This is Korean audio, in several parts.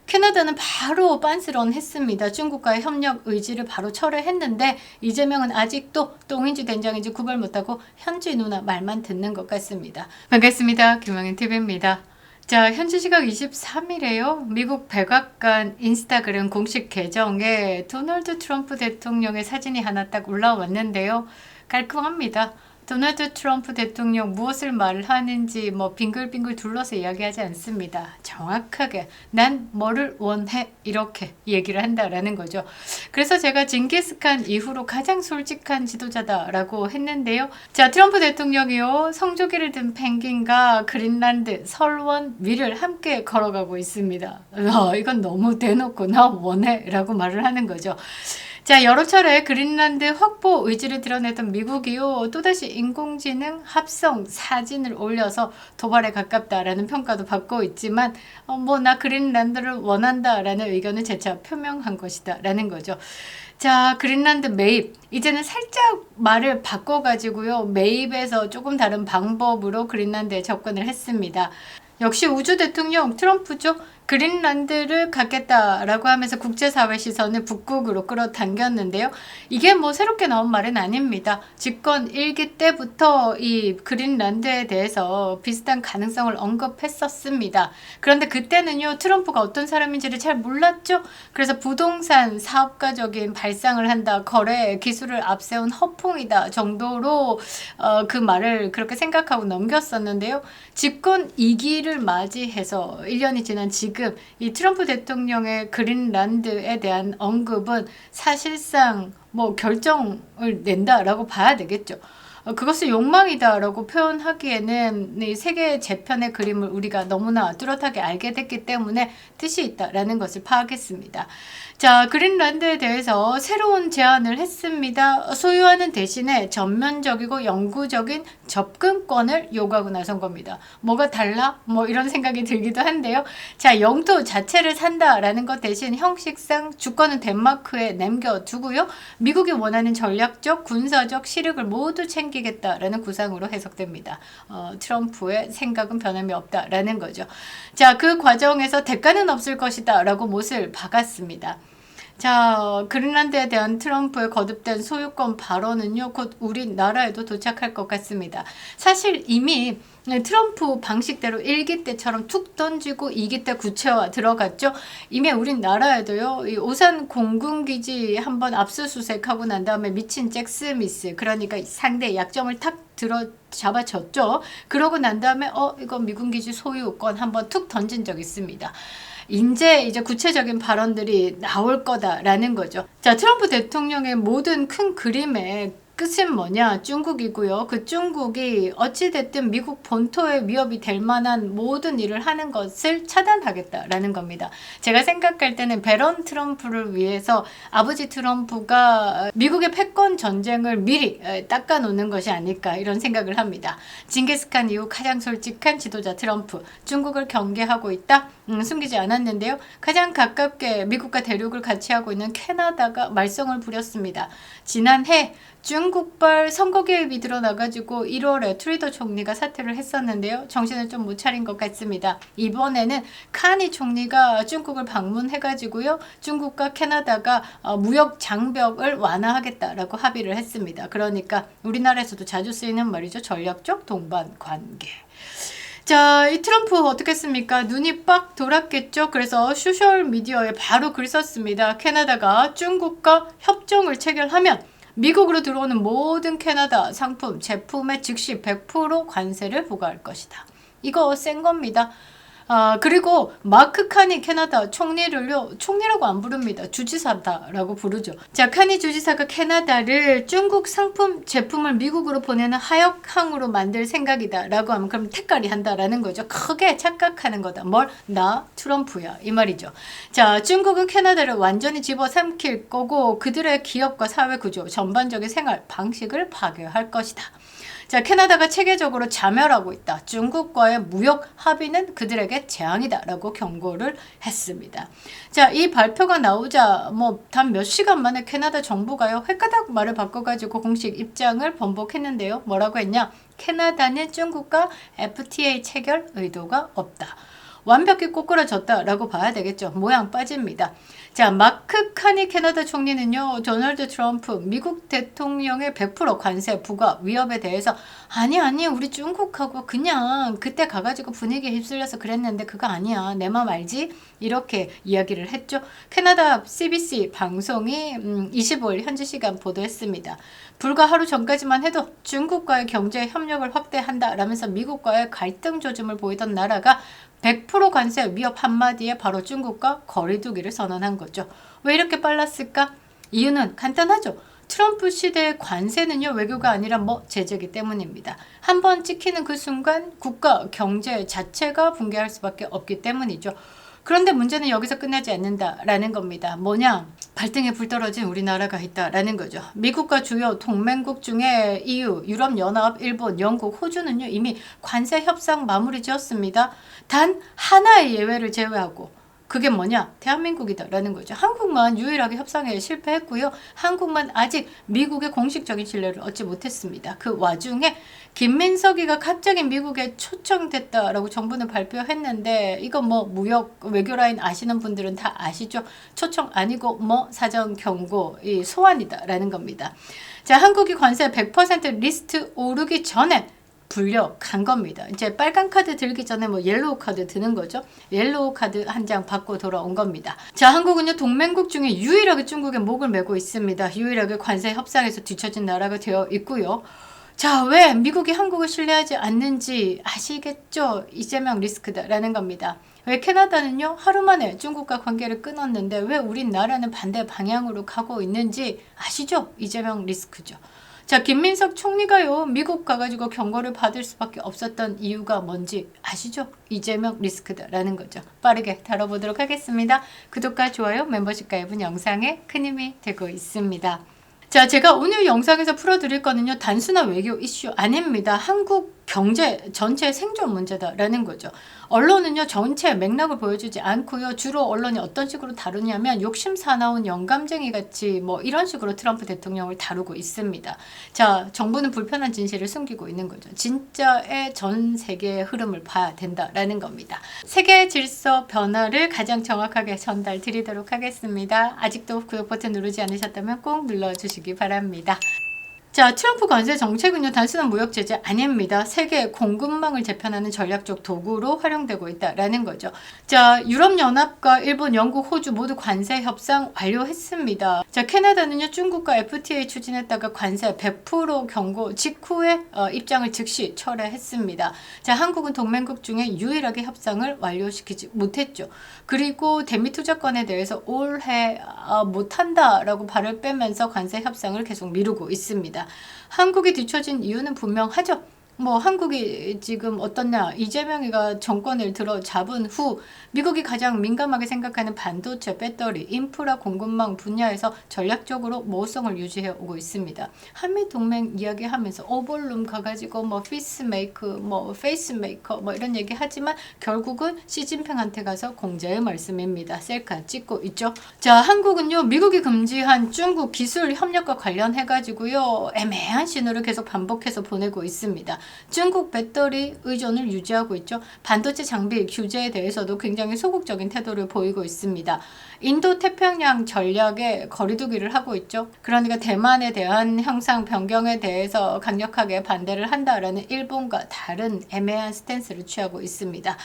캐나다는 바로 빤스런 했습니다. 중국과의 협력 의지를 바로 철회했는데 이재명은 아직도 똥인지 된장인지 구별 못하고 현지 누나 말만 듣는 것 같습니다. 반갑습니다. 김영인TV입니다. 자, 현지 시각 23일에요. 미국 백악관 인스타그램 공식 계정에 도널드 트럼프 대통령의 사진이 하나 딱 올라왔는데요. 깔끔합니다. 도널드 트럼프 대통령 무엇을 말하는지 빙글빙글 둘러서 이야기하지 않습니다. 정확하게 난 뭐를 원해 이렇게 얘기를 한다라는 거죠. 그래서 제가 징기스칸 이후로 가장 솔직한 지도자다라고 했는데요. 자, 트럼프 대통령이요, 성조기를 든 펭귄과 그린란드 설원 위를 함께 걸어가고 있습니다. 이건 너무 대놓고 나 원해 라고 말을 하는 거죠. 자, 여러 차례 그린란드 확보 의지를 드러냈던 미국이요, 또다시 인공지능 합성 사진을 올려서 도발에 가깝다라는 평가도 받고 있지만 나 그린란드를 원한다라는 의견을 재차 표명한 것이다 라는 거죠. 자, 그린란드 매입, 이제는 살짝 말을 바꿔가지고요, 매입에서 조금 다른 방법으로 그린란드에 접근을 했습니다. 역시 우주 대통령 트럼프죠. 그린란드를 갖겠다라고 하면서 국제사회 시선을 북극으로 끌어당겼는데요. 이게 새롭게 나온 말은 아닙니다. 집권 1기 때부터 이 그린란드에 대해서 비슷한 가능성을 언급했었습니다. 그런데 그때는요, 트럼프가 어떤 사람인지를 잘 몰랐죠. 그래서 부동산 사업가적인 발상을 한다, 거래 기술을 앞세운 허풍이다 정도로 그 말을 그렇게 생각하고 넘겼었는데요. 집권 2기를 맞이해서 1년이 지난 지금 이 트럼프 대통령의 그린란드에 대한 언급은 사실상 결정을 낸다라고 봐야 되겠죠. 그것을 욕망이다라고 표현하기에는 이 세계 재편의 그림을 우리가 너무나 뚜렷하게 알게 됐기 때문에 뜻이 있다라는 것을 파악했습니다. 자, 그린란드에 대해서 새로운 제안을 했습니다. 소유하는 대신에 전면적이고 영구적인 접근권을 요구하고 나선 겁니다. 뭐가 달라? 이런 생각이 들기도 한데요. 자, 영토 자체를 산다라는 것 대신 형식상 주권은 덴마크에 남겨두고요, 미국이 원하는 전략적, 군사적 실익을 모두 챙기겠다라는 구상으로 해석됩니다. 트럼프의 생각은 변함이 없다라는 거죠. 자, 그 과정에서 대가는 없을 것이다 라고 못을 박았습니다. 자, 그린란드에 대한 트럼프의 거듭된 소유권 발언은요, 곧 우리나라에도 도착할 것 같습니다. 사실 이미 트럼프 방식대로 1기 때처럼 툭 던지고 2기 때 구체화 들어갔죠. 이미 우리나라에도요, 이 오산 공군기지 한번 압수수색하고 난 다음에 미친 잭 스미스, 그러니까 상대의 약점을 탁 잡아줬죠. 그러고 난 다음에 이거 미군기지 소유권 한번 툭 던진 적 있습니다. 이제 구체적인 발언들이 나올 거다라는 거죠. 자, 트럼프 대통령의 모든 큰 그림의 끝은 뭐냐? 중국이고요. 그 중국이 어찌됐든 미국 본토에 위협이 될 만한 모든 일을 하는 것을 차단하겠다라는 겁니다. 제가 생각할 때는 배런 트럼프를 위해서 아버지 트럼프가 미국의 패권 전쟁을 미리 닦아놓는 것이 아닐까, 이런 생각을 합니다. 징기스칸 이후 가장 솔직한 지도자 트럼프, 중국을 경계하고 있다? 숨기지 않았는데요. 가장 가깝게 미국과 대륙을 같이 하고 있는 캐나다가 말썽을 부렸습니다. 지난해 중국발 선거 개입이 드러나가지고 1월에 트루도 총리가 사퇴를 했었는데요. 정신을 좀 못 차린 것 같습니다. 이번에는 카니 총리가 중국을 방문해가지고요, 중국과 캐나다가 무역 장벽을 완화하겠다라고 합의를 했습니다. 그러니까 우리나라에서도 자주 쓰이는 말이죠. 전략적 동반 관계. 자, 이 트럼프 어떻겠습니까? 눈이 빡 돌았겠죠? 그래서 소셜미디어에 바로 글 썼습니다. 캐나다가 중국과 협정을 체결하면 미국으로 들어오는 모든 캐나다 상품, 제품에 즉시 100% 관세를 부과할 것이다. 이거 센 겁니다. 그리고 마크 카니 캐나다 총리를요, 총리라고 안 부릅니다. 주지사다라고 부르죠. 자, 카니 주지사가 캐나다를 중국 상품, 제품을 미국으로 보내는 하역항으로 만들 생각이다라고 하면 그럼 택가리 한다라는 거죠. 크게 착각하는 거다. 나 트럼프야, 이 말이죠. 자, 중국은 캐나다를 완전히 집어삼킬 거고 그들의 기업과 사회 구조, 전반적인 생활 방식을 파괴할 것이다. 자, 캐나다가 체계적으로 자멸하고 있다. 중국과의 무역 합의는 그들에게 재앙이다 라고 경고를 했습니다. 자, 이 발표가 나오자 단 몇 시간 만에 캐나다 정부가요, 획가닥 말을 바꿔가지고 공식 입장을 번복했는데요. 뭐라고 했냐? 캐나다는 중국과 FTA 체결 의도가 없다. 완벽히 꼬꾸라졌다라고 봐야 되겠죠. 모양 빠집니다. 자, 마크 카니 캐나다 총리는요, 도널드 트럼프 미국 대통령의 100% 관세 부과 위협에 대해서 아니 우리 중국하고 그냥 그때 가가지고 분위기에 휩쓸려서 그랬는데 그거 아니야, 내 맘 알지? 이렇게 이야기를 했죠. 캐나다 CBC 방송이 25일 현지 시간 보도했습니다. 불과 하루 전까지만 해도 중국과의 경제 협력을 확대한다라면서 미국과의 갈등 조짐을 보이던 나라가 100% 관세 위협 한마디에 바로 중국과 거리두기를 선언한 거죠. 왜 이렇게 빨랐을까? 이유는 간단하죠. 트럼프 시대의 관세는요, 외교가 아니라 제재이기 때문입니다. 한번 찍히는 그 순간 국가 경제 자체가 붕괴할 수밖에 없기 때문이죠. 그런데 문제는 여기서 끝나지 않는다라는 겁니다. 뭐냐? 발등에 불 떨어진 우리나라가 있다라는 거죠. 미국과 주요 동맹국 중에 EU, 유럽연합, 일본, 영국, 호주는요, 이미 관세 협상 마무리 지었습니다. 단 하나의 예외를 제외하고, 그게 뭐냐? 대한민국이다라는 거죠. 한국만 유일하게 협상에 실패했고요. 한국만 아직 미국의 공식적인 신뢰를 얻지 못했습니다. 그 와중에 김민석이가 갑자기 미국에 초청됐다라고 정부는 발표했는데, 이건 무역 외교 라인 아시는 분들은 다 아시죠? 초청 아니고 사전 경고, 소환이다라는 겁니다. 자, 한국이 관세 100% 리스트 오르기 전에 불려간 겁니다. 이제 빨간 카드 들기 전에 옐로우 카드 드는 거죠. 옐로우 카드 한 장 받고 돌아온 겁니다. 자, 한국은요, 동맹국 중에 유일하게 중국의 목을 메고 있습니다. 유일하게 관세 협상에서 뒤처진 나라가 되어 있고요. 자, 왜 미국이 한국을 신뢰하지 않는지 아시겠죠? 이재명 리스크다라는 겁니다. 왜 캐나다는요, 하루 만에 중국과 관계를 끊었는데 왜 우리나라는 반대 방향으로 가고 있는지 아시죠? 이재명 리스크죠. 자, 김민석 총리가요, 미국 가가지고 경고를 받을 수밖에 없었던 이유가 뭔지 아시죠? 이재명 리스크다라는 거죠. 빠르게 다뤄보도록 하겠습니다. 구독과 좋아요, 멤버십 가입은 영상에 큰 힘이 되고 있습니다. 자, 제가 오늘 영상에서 풀어드릴 거는요, 단순한 외교 이슈 아닙니다. 한국 경제 전체 생존 문제다라는 거죠. 언론은요, 전체 맥락을 보여주지 않고요, 주로 언론이 어떤 식으로 다루냐면 욕심 사나운 영감쟁이 같이 이런 식으로 트럼프 대통령을 다루고 있습니다. 자, 정부는 불편한 진실을 숨기고 있는 거죠. 진짜의 전 세계의 흐름을 봐야 된다라는 겁니다. 세계 질서 변화를 가장 정확하게 전달 드리도록 하겠습니다. 아직도 구독 버튼 누르지 않으셨다면 꼭 눌러주시기 바랍니다. 자, 트럼프 관세 정책은요, 단순한 무역 제재 아닙니다. 세계 공급망을 재편하는 전략적 도구로 활용되고 있다라는 거죠. 자, 유럽연합과 일본, 영국, 호주 모두 관세 협상 완료했습니다. 자, 캐나다는요, 중국과 FTA 추진했다가 관세 100% 경고 직후에 입장을 즉시 철회했습니다. 자, 한국은 동맹국 중에 유일하게 협상을 완료시키지 못했죠. 그리고 대미 투자권에 대해서 올해 못한다라고 발을 빼면서 관세 협상을 계속 미루고 있습니다. 한국이 뒤처진 이유는 분명하죠. 한국이 지금 어떻냐, 이재명이가 정권을 들어 잡은 후 미국이 가장 민감하게 생각하는 반도체, 배터리, 인프라 공급망 분야에서 전략적으로 모호성을 유지해 오고 있습니다. 한미동맹 이야기하면서 오볼룸 가가지고 피스메이크, 페이스메이커 이런 얘기 하지만 결국은 시진핑한테 가서 공자의 말씀입니다. 셀카 찍고 있죠. 자, 한국은요, 미국이 금지한 중국 기술 협력과 관련해가지고요, 애매한 신호를 계속 반복해서 보내고 있습니다. 중국 배터리 의존을 유지하고 있죠. 반도체 장비 규제에 대해서도 굉장히 소극적인 태도를 보이고 있습니다. 인도 태평양 전략에 거리두기를 하고 있죠. 그러니까 대만에 대한 형상 변경에 대해서 강력하게 반대를 한다라는 일본과 다른 애매한 스탠스를 취하고 있습니다.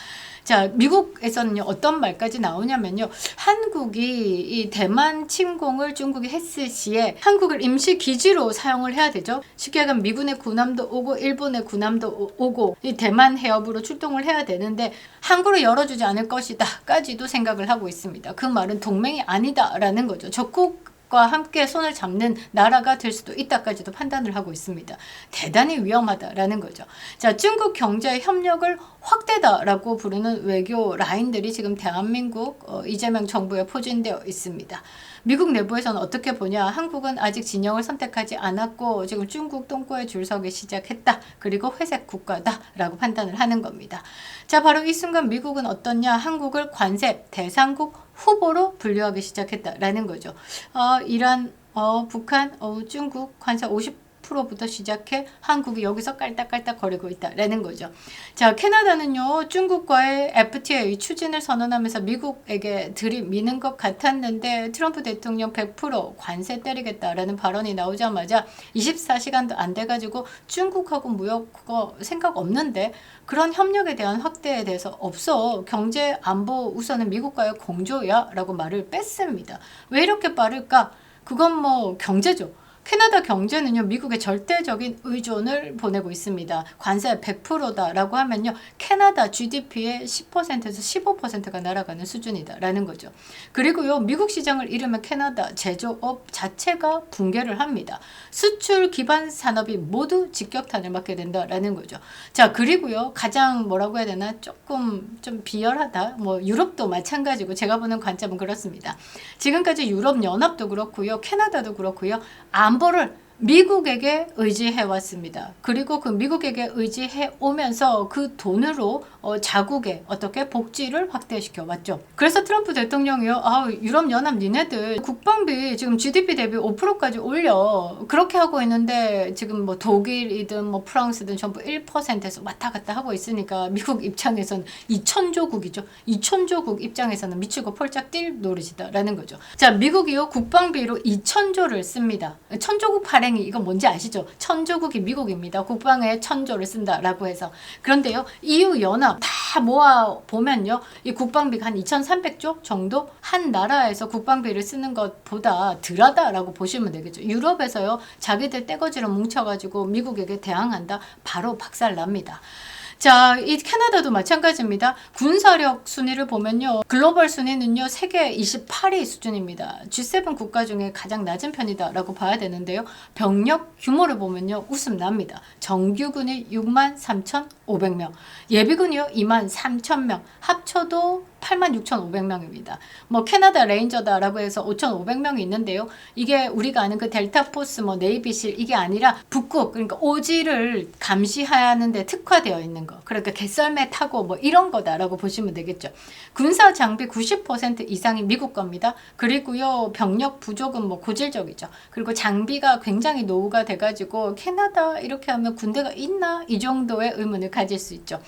자, 미국에서는요, 어떤 말까지 나오냐면요, 한국이 이 대만 침공을 중국이 했을 시에 한국을 임시 기지로 사용을 해야 되죠. 쉽게 얘기하면 미군의 군함도 오고 일본의 군함도 오고 이 대만 해협으로 출동을 해야 되는데 항구를 열어주지 않을 것이다 까지도 생각을 하고 있습니다. 그 말은 동맹이 아니다라는 거죠. 적국과 함께 손을 잡는 나라가 될 수도 있다까지도 판단을 하고 있습니다. 대단히 위험하다라는 거죠. 자, 중국 경제 협력을 확대다라고 부르는 외교 라인들이 지금 대한민국 이재명 정부에 포진되어 있습니다. 미국 내부에서는 어떻게 보냐, 한국은 아직 진영을 선택하지 않았고 지금 중국 똥꼬에 줄 서기 시작했다. 그리고 회색 국가다라고 판단을 하는 겁니다. 자, 바로 이 순간 미국은 어떠냐, 한국을 관세 대상국 후보로 분류하기 시작했다라는 거죠. 이란, 북한, 중국 관세 50% 100%부터 시작해 한국이 여기서 깔딱깔딱 거리고 있다라는 거죠. 자, 캐나다는요, 중국과의 FTA 추진을 선언하면서 미국에게 들이미는 것 같았는데 트럼프 대통령 100% 관세 때리겠다라는 발언이 나오자마자 24시간도 안 돼가지고 중국하고 무역 그거 생각 없는데 그런 협력에 대한 확대에 대해서 없어. 경제 안보 우선은 미국과의 공조야 라고 말을 뺐습니다. 왜 이렇게 빠를까? 그건 뭐 경제죠. 캐나다 경제는요, 미국의 절대적인 의존을 보내고 있습니다. 관세 100%다라고 하면요, 캐나다 GDP의 10%에서 15%가 날아가는 수준이다라는 거죠. 그리고요, 미국 시장을 잃으면 캐나다 제조업 자체가 붕괴를 합니다. 수출 기반 산업이 모두 직격탄을 맞게 된다라는 거죠. 자, 그리고요, 가장 뭐라고 해야 되나, 조금 좀 비열하다. 뭐 유럽도 마찬가지고 제가 보는 관점은 그렇습니다. 지금까지 유럽 연합도 그렇고요, 캐나다도 그렇고요, 안보를 미국에게 의지해 왔습니다. 그리고 그 미국에게 의지해 오면서 그 돈으로 자국의 어떻게 복지를 확대시켜 왔죠. 그래서 트럼프 대통령이요, 유럽연합 니네들 국방비 지금 GDP 대비 5%까지 올려. 그렇게 하고 있는데 지금 뭐 독일이든 뭐 프랑스든 전부 1%에서 왔다 갔다 하고 있으니까 미국 입장에서는 이 천조국이죠. 이 천조국 입장에서는 미치고 폴짝 뛸 노릇이다라는 거죠. 자, 미국이요, 국방비로 2천조를 씁니다. 천조국 발행이 이건 뭔지 아시죠? 천조국이 미국입니다. 국방에 천조를 쓴다라고 해서. 그런데요, EU 연합 다 모아 보면요, 이 국방비가 한 2,300조 정도 한 나라에서 국방비를 쓰는 것보다 덜하다라고 보시면 되겠죠. 유럽에서요, 자기들 떼거지로 뭉쳐가지고 미국에게 대항한다, 바로 박살납니다. 자, 이 캐나다도 마찬가지입니다. 군사력 순위를 보면요, 글로벌 순위는요, 세계 28위 수준입니다. G7 국가 중에 가장 낮은 편이다라고 봐야 되는데요, 병력 규모를 보면요, 웃음 납니다. 정규군이 63,500명, 예비군이요 23,000명, 합쳐도 86,500명입니다. 뭐 캐나다 레인저다라고 해서 5,500명이 있는데요, 이게 우리가 아는 그 델타포스, 뭐 네이비실, 이게 아니라 북극, 그러니까 오지를 감시하는 데 특화되어 있는 거, 그러니까 개썰매 타고 뭐 이런 거다라고 보시면 되겠죠. 군사 장비 90% 이상이 미국 겁니다. 그리고요, 병력 부족은 뭐 고질적이죠. 그리고 장비가 굉장히 노후가 돼가지고 캐나다 이렇게 하면 군대가 있나, 이 정도의 의문을 가질 수 있죠.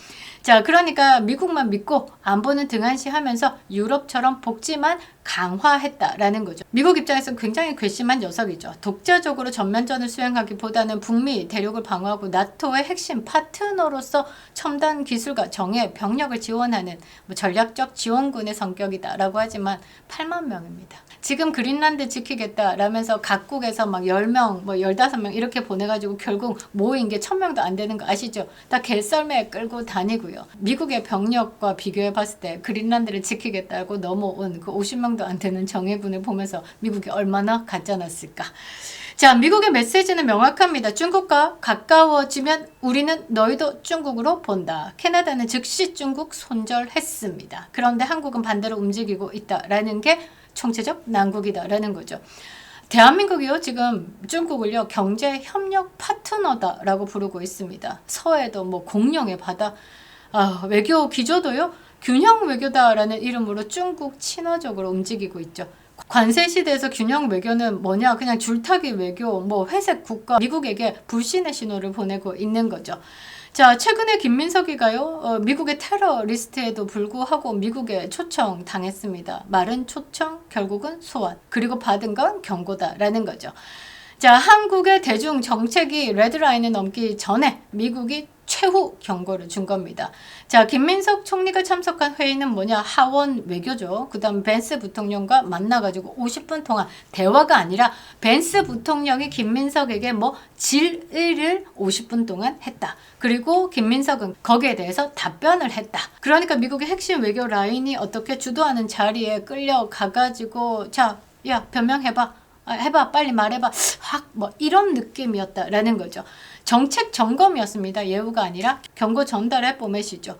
자, 그러니까 미국만 믿고 안보는 등한시하면서 유럽처럼 복지만 강화했다라는 거죠. 미국 입장에서는 굉장히 괘씸한 녀석이죠. 독자적으로 전면전을 수행하기보다는 북미 대륙을 방어하고 나토의 핵심 파트너로서 첨단 기술과 정예, 병력을 지원하는 뭐 전략적 지원군의 성격이다라고 하지만 8만 명입니다. 지금 그린란드 지키겠다라면서 각국에서 막 10명, 뭐 15명 이렇게 보내가지고 결국 모인 게 1000명도 안 되는 거 아시죠? 다 개썰매 끌고 다니고요. 미국의 병력과 비교해 봤을 때 그린란드를 지키겠다고 넘어온 그 50명도 안 되는 정예군을 보면서 미국이 얼마나 가짜났을까. 자, 미국의 메시지는 명확합니다. 중국과 가까워지면 우리는 너희도 중국으로 본다. 캐나다는 즉시 중국 손절했습니다. 그런데 한국은 반대로 움직이고 있다라는 게 총체적 난국이다라는 거죠. 대한민국이요, 지금 중국을요, 경제 협력 파트너다라고 부르고 있습니다. 서해도 뭐 공룡의 바다, 외교 기조도요, 균형 외교다라는 이름으로 중국 친화적으로 움직이고 있죠. 관세 시대에서 균형 외교는 뭐냐, 그냥 줄타기 외교, 뭐 회색 국가, 미국에게 불신의 신호를 보내고 있는 거죠. 자, 최근에 김민석이가요, 미국의 테러 리스트에도 불구하고 미국에 초청 당했습니다. 말은 초청, 결국은 소환. 그리고 받은 건 경고다라는 거죠. 자, 한국의 대중 정책이 레드라인을 넘기 전에 미국이 최후 경고를 준 겁니다. 자, 김민석 총리가 참석한 회의는 뭐냐, 하원 외교죠. 그 다음 벤스 부통령과 만나가지고 50분 동안 대화가 아니라 벤스 부통령이 김민석에게 뭐 질의를 50분 동안 했다. 그리고 김민석은 거기에 대해서 답변을 했다. 그러니까 미국의 핵심 외교 라인이 어떻게 주도하는 자리에 끌려가가지고 자, 야, 변명해봐. 해봐, 빨리 말해봐, 확 뭐 이런 느낌이었다라는 거죠. 정책 점검이었습니다. 예우가 아니라 경고 전달의 포맷이죠.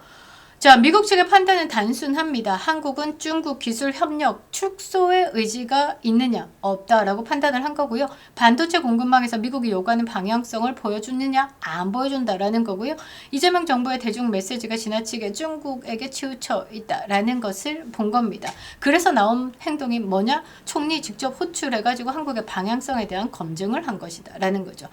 자, 미국 측의 판단은 단순합니다. 한국은 중국 기술 협력 축소의 의지가 있느냐 없다라고 판단을 한 거고요. 반도체 공급망에서 미국이 요구하는 방향성을 보여주느냐 안 보여준다라는 거고요. 이재명 정부의 대중 메시지가 지나치게 중국에게 치우쳐 있다라는 것을 본 겁니다. 그래서 나온 행동이 뭐냐? 총리 직접 호출해가지고 한국의 방향성에 대한 검증을 한 것이다 라는 거죠.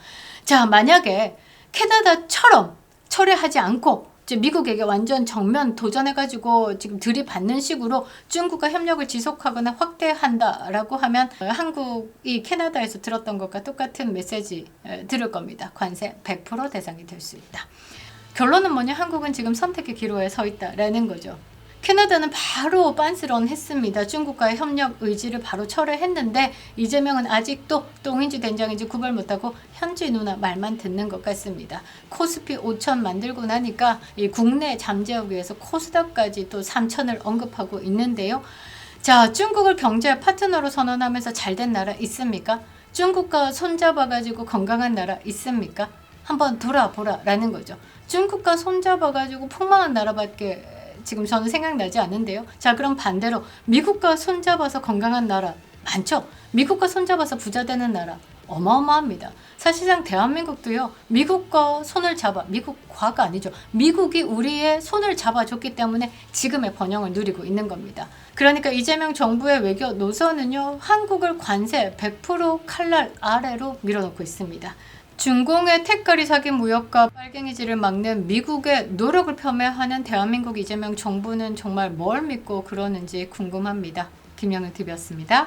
자, 만약에 캐나다처럼 철회하지 않고 미국에게 완전 정면 도전해가지고 지금 들이받는 식으로 중국과 협력을 지속하거나 확대한다라고 하면 한국이 캐나다에서 들었던 것과 똑같은 메시지 들을 겁니다. 관세 100% 대상이 될 수 있다. 결론은 뭐냐? 한국은 지금 선택의 기로에 서 있다라는 거죠. 캐나다는 바로 빤스런 했습니다. 중국과의 협력 의지를 바로 철회했는데 이재명은 아직도 똥인지 된장인지 구별 못하고 현지 누나 말만 듣는 것 같습니다. 코스피 5천 만들고 나니까 이 국내 잠재우기 위해서 코스닥까지 또 3천을 언급하고 있는데요. 자, 중국을 경제 파트너로 선언하면서 잘된 나라 있습니까? 중국과 손잡아가지고 건강한 나라 있습니까? 한번 돌아보라라는 거죠. 중국과 손잡아가지고 폭망한 나라밖에 지금 저는 생각나지 않는데요. 자, 그럼 반대로 미국과 손잡아서 건강한 나라 많죠? 미국과 손잡아서 부자 되는 나라 어마어마합니다. 사실상 대한민국도요. 미국과 손을 잡아, 미국과가 아니죠. 미국이 우리의 손을 잡아줬기 때문에 지금의 번영을 누리고 있는 겁니다. 그러니까 이재명 정부의 외교 노선은요. 한국을 관세 100% 칼날 아래로 밀어놓고 있습니다. 중공의 택거리 사기 무역과 빨갱이질을 막는 미국의 노력을 폄훼하는 대한민국 이재명 정부는 정말 뭘 믿고 그러는지 궁금합니다. 김영은 TV였습니다.